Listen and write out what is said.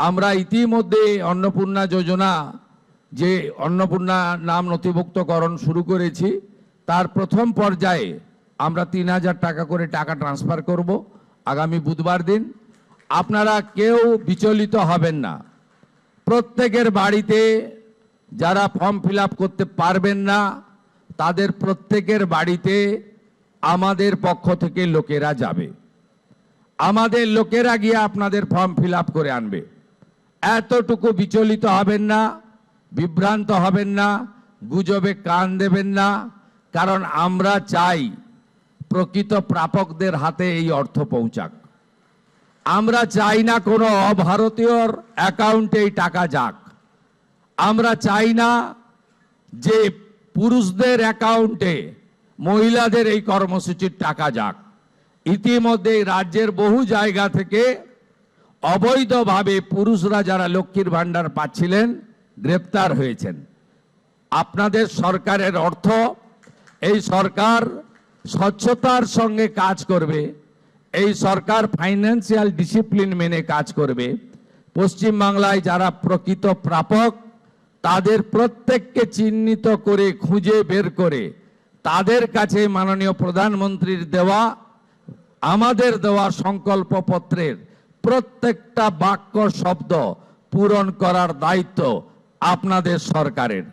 আমরা ইতিমধ্যে অন্নপূর্ণা যোজনা যে অন্নপূর্ণা নাম নথিভুক্তকরণ শুরু করেছি, তার প্রথম পর্যায়ে আমরা ৩,০০০ টাকা করে টাকা ট্রান্সফার করব আগামী বুধবার দিন। আপনারা কেউ বিচলিত হবেন না। প্রত্যেকের বাড়িতে যারা ফর্ম ফিল আপ করতে পারবেন না, তাদের প্রত্যেকের বাড়িতে আমাদের পক্ষ থেকে লোকেরা যাবে। আমাদের লোকেরা গিয়ে আপনাদের ফর্ম ফিল আপ করে আনবে। এতটুকু বিচলিত হবেন না, বিভ্রান্ত হবেন না, গুজবে কান দেবেন না। কারণ আমরা চাই প্রকৃত প্রাপকদের হাতে এই অর্থ পৌঁছাক। আমরা চাই না কোনো অভারতীয়র অ্যাকাউন্টে এই টাকা যাক। আমরা চাই না যে পুরুষদের অ্যাকাউন্টে মহিলাদের এই কর্মসূচির টাকা যাক। ইতিমধ্যে রাজ্যের বহু জায়গা থেকে অবৈধভাবে পুরুষরা যারা লক্ষ্মীর ভাণ্ডার পাচ্ছিলেন গ্রেপ্তার হয়েছেন। আপনাদের সরকারের অর্থ, এই সরকার স্বচ্ছতার সঙ্গে কাজ করবে, এই সরকার ফাইন্যান্সিয়াল ডিসিপ্লিন মেনে কাজ করবে। পশ্চিমবাংলায় যারা প্রকৃত প্রাপক তাদের প্রত্যেককে চিহ্নিত করে খুঁজে বের করে তাদের কাছে মাননীয় প্রধানমন্ত্রীর দেওয়া, আমাদের দেওয়া সংকল্পপত্রের প্রত্যেকটা বাক্য শব্দ পূরণ করার দায়িত্ব আপনাদের সরকারের।